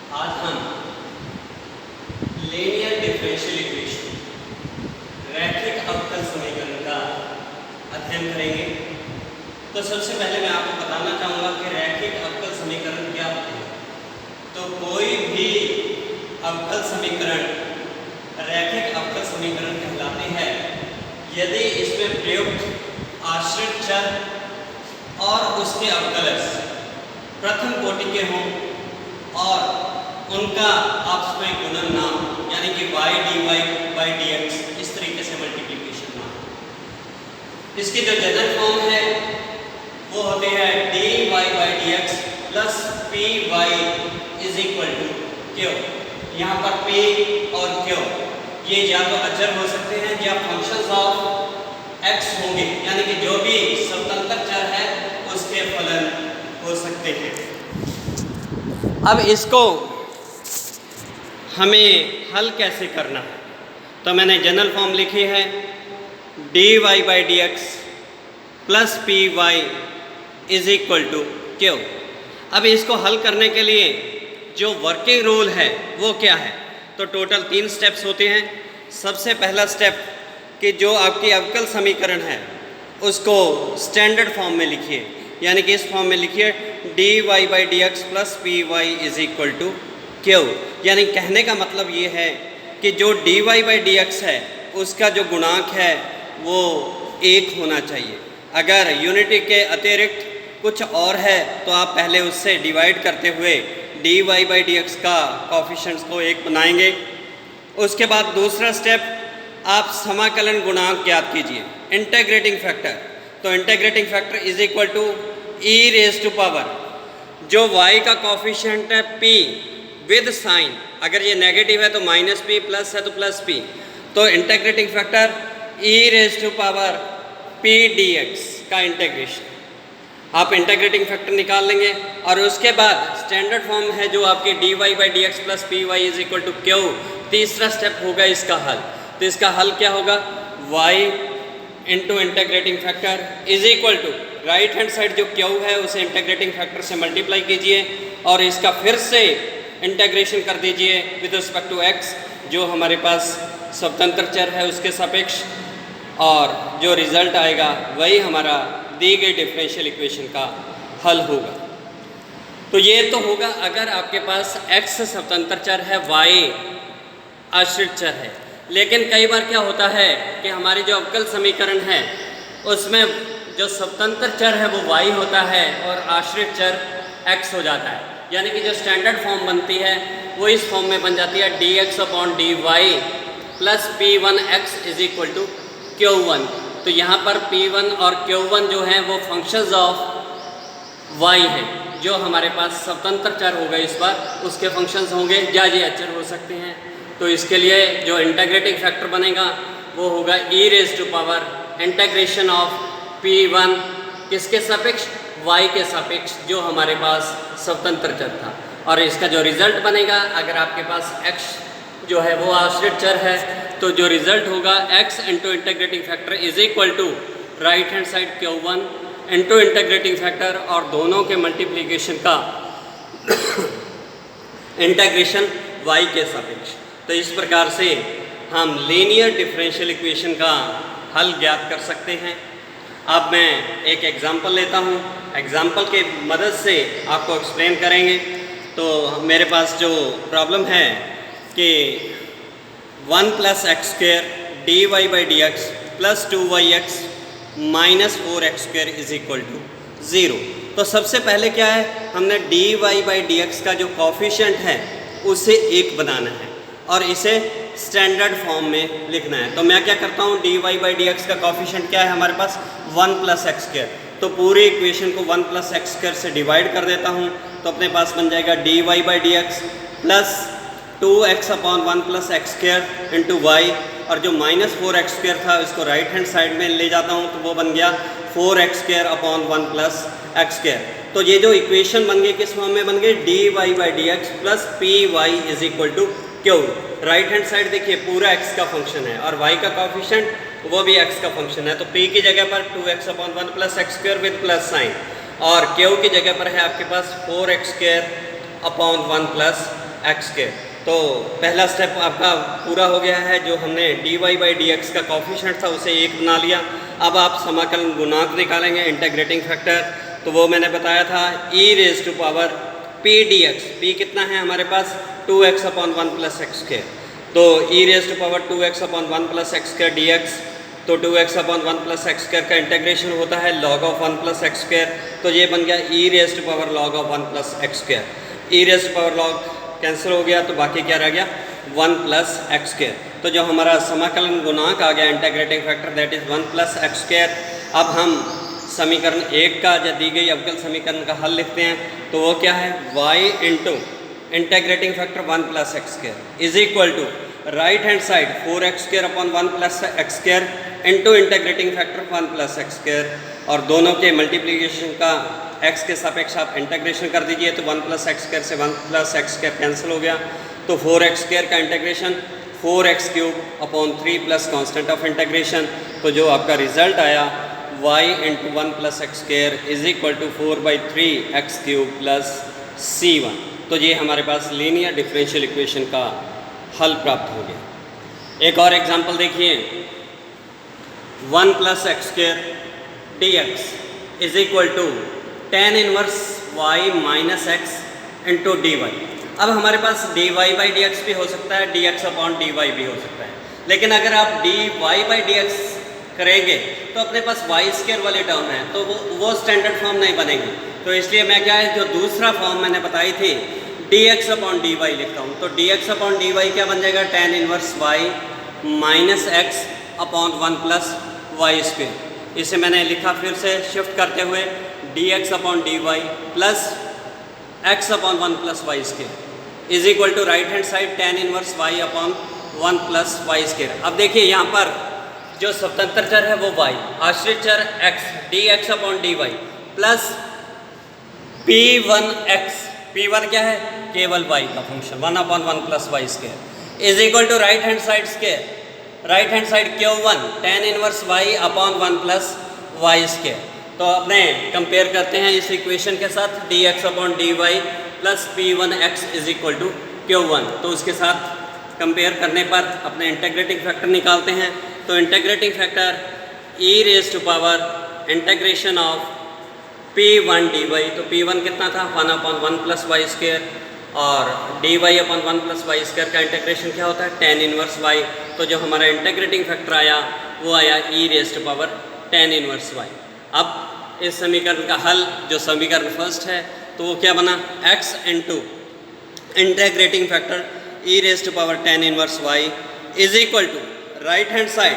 आज हम linear differential equation रैखिक अवकल समीकरण का अध्ययन करेंगे। तो सबसे पहले मैं आपको बताना चाहूँगा कि रैखिक अवकल समीकरण क्या होते हैं। तो कोई भी अवकल समीकरण रैखिक अवकल समीकरण कहलाते हैं यदि इसमें प्रयुक्त आश्रित चर और उसके अवकलज प्रथम कोटि के हों और उनका आपस में गुणन ना हो, यानी कि y dy by dx इस तरीके से मल्टीप्लिकेशन ना हो। इसकी जो जनरल फॉर्म है वो होती है dy by dx plus py is equal to q। यहाँ पर p और q ये या तो अचर हो सकते हैं या फंक्शंस ऑफ x होंगे, यानी कि जो भी स्वतंत्र चर है उसके फलन हो सकते हैं। अब इसको हमें हल कैसे करना है, तो मैंने जनरल फॉर्म लिखी है dy by dx plus py is equal to q। अब इसको हल करने के लिए जो वर्किंग रूल है वो क्या है, तो टोटल 3 स्टेप्स होते हैं। सबसे पहला स्टेप कि जो आपकी अवकल समीकरण है उसको स्टैंडर्ड फॉर्म में लिखिए, यानी कि इस फॉर्म में लिखिए dy by dx plus py is equal to q। यानी कहने का मतलब ये है कि जो dy by dx है उसका जो गुणांक है वो 1 होना चाहिए। अगर यूनिटी के अतिरिक्त कुछ और है तो आप पहले उससे डिवाइड करते हुए dy by dx का कोफिशिएंट्स को 1 बनाएंगे। उसके बाद दूसरा स्टेप आप समाकलन गुणांक ज्ञात कीजिए, इंटीग्रेटिंग फैक्टर। तो integrating factor is equal to e raise to power जो y का कोफिशिएंट है p विद साइन, अगर ये नेगेटिव है तो माइनस p, प्लस है तो प्लस p, तो integrating factor e raise to power p dx का इंटीग्रेशन आप इंटीग्रेटिंग फैक्टर निकाल लेंगे। और उसके बाद स्टैंडर्ड फॉर्म है जो आपकी dy by dx plus py is equal to q। तीसरा स्टेप होगा इसका हल। तो इसका हल क्या होगा, y into integrating factor is equal to right hand side जो q है उसे इंटीग्रेटिंग फैक्टर से मल्टीप्लाई कीजिए और इसका फिर से इंटीग्रेशन कर दीजिए विद रिस्पेक्ट टू x जो हमारे पास स्वतंत्र चर है उसके सापेक्ष, और जो रिजल्ट आएगा वही हमारा दी गई डिफरेंशियल इक्वेशन का हल होगा। तो ये तो होगा अगर आपके पास x स्वतंत्र चर है, y आश्रित चर है। लेकिन कई बार क्या होता है कि हमारी जो अवकल समीकरण है उसमें जो स्वतंत्र चर है वो y होता है और आश्रित चर x हो जाता है, यानी कि जो स्टैंडर्ड फॉर्म बनती है वो इस फॉर्म में बन जाती है dx upon dy plus p1x is equal to q1। तो यहाँ पर p1 और q1 जो हैं वो फंक्शंस ऑफ y हैं, जो हमारे पास स्वतंत्र चर होगा इस बार उसके फंक्शंस होंगे या ये अचर हो सकते हैं। तो इसके लिए जो इंटीग्रेटिंग फैक्टर बनेगा वो होगा e raise to power integration of p1 किसके सापेक्ष, y के सापेक्ष जो हमारे पास स्वतंत्र चर था। और इसका जो रिजल्ट बनेगा अगर आपके पास x जो है वो आश्रित चर है तो जो रिजल्ट होगा x into integrating factor is equal to right hand side q1 into integrating factor और दोनों के मल्टीप्लिकेशन का इंटीग्रेशन y के सापेक्ष। तो इस प्रकार से हम लीनियर डिफरेंशियल इक्वेशन का हल ज्ञात कर सकते हैं। अब मैं एक एग्जांपल लेता हूँ, एग्जांपल के मदद से आपको एक्सप्लेन करेंगे। तो मेरे पास जो प्रॉब्लम है कि 1 plus x square dy by dx plus 2yx minus 4x square is equal to 0। तो सबसे पहले क्या है, हमने dy by dx का जो कोफिशिएंट है उसे 1 बनाना है और इसे स्टैंडर्ड फॉर्म में लिखना है। तो मैं क्या करता हूँ, dy by dx का कोफिशिएंट क्या है हमारे पास 1 प्लस एक्स स्क्वेयर, तो पूरी इक्वेशन को 1 प्लस एक्स स्क्वेयर से डिवाइड कर देता हूँ। तो अपने पास बन जाएगा dy by dx plus 2x upon 1 plus x square into y, और जो माइनस 4x स्क्वेयर था उसको राइट हैंड साइड में ले जाता हूँ तो वो बन गया 4x square upon 1 plus x square. तो ये जो इक्वेशन बन गई किस फॉर्म में बन गई, dy by dx plus py is equal to q। Right hand side देखिए पूरा x का फंक्शन है और y का कोफिशिएंट वो भी x का फंक्शन है, तो p की जगह पर 2x upon 1 plus x square with plus sign, और q की जगह पर है आपके पास 4x square upon 1 plus x के। तो पहला स्टेप आपका पूरा हो गया है। जो हमने dy बाई डी एक्स का कॉफिशेंट था उसे 1 बना लिया। अब आप समाकलन गुणांक निकालेंगे, इंटीग्रेटिंग फैक्टर, तो वो मैंने बताया था e raise to power p dx। p कितना है हमारे पास 2x upon 1 plus x square, तो e raise to power 2x upon 1 plus x square dx, तो 2x upon 1 plus x square का इंटीग्रेशन होता है log of 1 plus x square, तो ये बन गया e raise to power log of 1 plus x square. e raise to power log cancel हो गया तो बाकी क्या रह गया 1 प्लस एक्स स्क्वायर। तो जो हमारा समाकलन गुणांक आ गया integrating factor that is 1 plus x square. अब हम समीकरण 1 का या दी गई अवकल समीकरण का हल लिखते हैं, तो वो क्या है y into integrating factor 1 plus x square is equal to right hand side 4x square upon 1 plus x square into integrating factor 1 plus x square, और दोनों के मल्टीप्लिकेशन का x के सापेक्ष आप इंटीग्रेशन कर दीजिए, तो 1 प्लस एक्स स्क्वायर से 1 प्लस एक्स स्क्वायर कैंसिल हो गया, तो 4x स्क्वायर का integration 4x cube upon 3 plus constant of integration, तो जो आपका रिजल्ट आया y into 1 plus x square is equal to 4/3 x cube plus c1। तो ये हमारे पास लीनियर डिफरेंशियल इक्वेशन का हल प्राप्त हो गया। एक और एग्जांपल देखिए, 1 plus x square d x is equal to tan inverse y minus x into d y. अब हमारे पास dy बाई डी एक्स भी हो सकता है, dx अपॉन dy भी हो सकता है, लेकिन अगर आप dy बाई डी एक्स करेंगे तो अपने पास y स्क्वायर वाली टर्म है, तो वो स्टैंडर्ड फॉर्म नहीं बनेगी। तो इसलिए मैं क्या है जो दूसरा फॉर्म मैंने बताई थी dx अपॉन dy लिखता हूँ, तो dx अपॉन dy क्या बन जाएगा tan inverse y minus x upon 1 plus y square. इसे मैंने लिखा फिर से शिफ्ट करते हुए dx upon dy plus x upon 1 plus y square is equal to right hand side tan inverse y upon 1 plus y square. अब देखिए यहाँ पर जो स्वतंत्र चर है वो y, आश्रित चर x, dx upon dy plus p1x, p1 क्या है केवल y का function 1 upon 1 plus y square is equal to right hand side square, right hand side q1 tan inverse y upon 1 plus y square. तो अपने compare करते हैं इस equation के साथ dx upon dy plus p1x is equal to q1, तो उसके साथ कंपेयर करने पर अपने इंटीग्रेटिंग फैक्टर निकालते हैं। तो integrating factor e raise to power integration of p1 dy, तो p1 कितना था 1 अपॉन 1 प्लस वाई स्क्वायर, और dy upon 1 plus y square का इंटीग्रेशन क्या होता है tan इनवर्स y, तो जो हमारा इंटीग्रेटिंग फैक्टर आया वो आया e raise to power tan inverse y। अब इस समीकरण का हल जो समीकरण फर्स्ट है तो वो क्या बना x into integrating factor e raise to power tan inverse y is equal to right hand side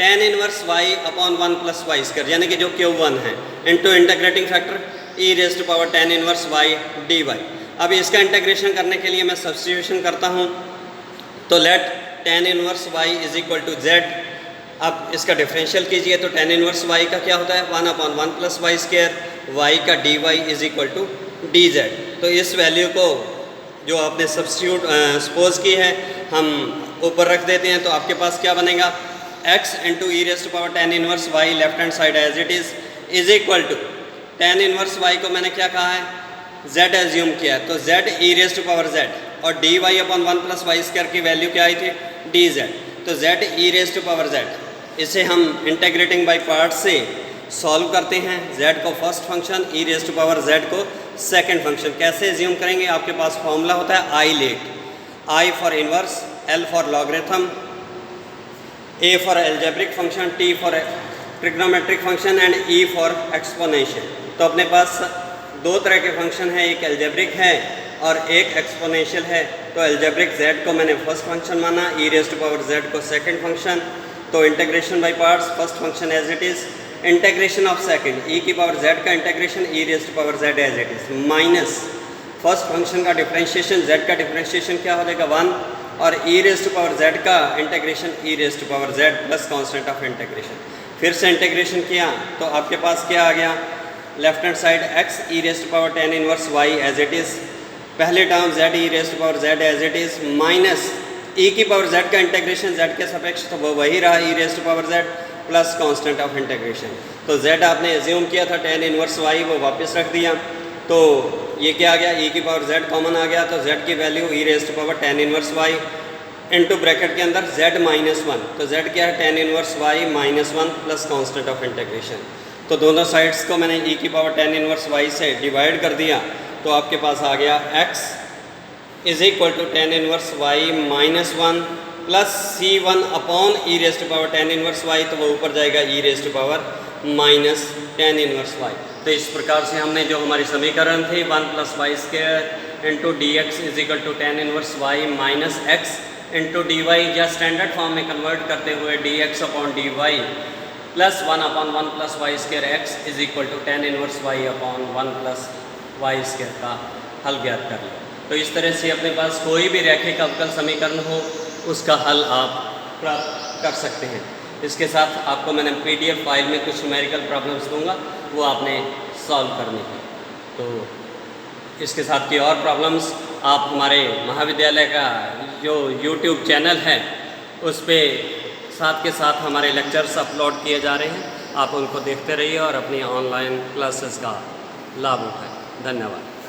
tan inverse y upon 1 plus y square, यानी कि जो q1 है, into integrating factor e raise to power tan inverse y dy। अब इसका integration करने के लिए मैं सब्स्टिट्यूशन करता हूँ, तो let tan inverse y is equal to z। अब इसका डिफरेंशियल कीजिए तो tan इनवर्स y का क्या होता है 1 upon 1 plus y square, y का dy is equal to dz। तो इस वैल्यू को जो आपने सब्स्टिट्यूट सपोज की है हम ऊपर रख देते हैं, तो आपके पास क्या बनेगा x into e raise to power tan inverse y left hand side as it is equal to tan inverse y को मैंने क्या कहा है z एज्यूम किया है, तो z e raise to power z, और dy upon 1 plus y square की वैल्यू क्या आई थी dz, तो z e raise to power z। इसे हम इंटीग्रेटिंग बाय पार्ट से सॉल्व करते हैं, z को first function e raise to power z को सेकंड फंक्शन। कैसे एज्यूम करेंगे, आपके पास फॉर्मूला होता है ILATE, I for inverse, L for logarithm, A for algebraic function, T for trigonometric function and E for exponential. तो अपने पास दो तरह के फंक्शन हैं, एक एल्जेब्रिक है और एक एक्सपोनेंशियल है। तो एल्जेब्रिक z को मैंने फर्स्ट फंक्शन माना, e raise to power z को सेकंड फंक्शन। तो integration by parts, first function as it is, integration of second e की पावर z का integration e raise to power z as it is, minus first function का differentiation, z का differentiation क्या हो जाएगा 1, और e raise to power z का integration e raise to power z plus constant of integration. फिर से इंटीग्रेशन किया तो आपके पास क्या आ गया, left hand side x e raise to power tan inverse y as it is, पहले term z e raise to power z as it is, minus e की पावर z का इंटीग्रेशन z के सापेक्ष, तो वो वही रहा e raise to power z plus constant of integration. तो z आपने एज्यूम किया था tan इनवर्स y, वो वापस रख दिया। तो ये क्या आ गया, e की पावर z कॉमन आ गया, तो z की value e raise to power tan inverse y into bracket के अंदर z माइनस 1, तो z क्या है tan inverse y minus 1 plus constant of integration. तो दोनों साइड्स को मैंने e की पावर tan इनवर्स y से डिवाइड कर दिया, तो आपके पास आ गया x is equal to tan inverse y minus 1 plus c1 upon e raise to power tan inverse y, तो वो ऊपर जाएगा e raise to power minus tan inverse y। तो इस प्रकार से हमने जो हमारी समीकरण थी 1 plus y square into d x is equal to tan inverse y minus x into d y, या स्टैंडर्ड फॉर्म में कन्वर्ट करते हुए d x upon d y plus 1 upon 1 plus y square x is equal to tan inverse y upon 1 plus y square का हल ज्ञात कर लो। तो इस तरह से अपने पास कोई भी रैखिक अवकल समीकरण हो उसका हल आप प्राप्त कर सकते हैं। इसके साथ आपको मैंने PDF फाइल में कुछ न्यूमेरिकल प्रॉब्लम्स दूंगा, वो आपने सॉल्व करनी है। तो इसके साथ की और प्रॉब्लम्स आप हमारे महाविद्यालय का जो YouTube चैनल है उस पर साथ के साथ हमारे लेक्चर्स अपलोड किए जा रहे हैं, आप उनको देखते रहिए और अपनी ऑनलाइन क्लासेस का लाभ उठाएं। धन्यवाद।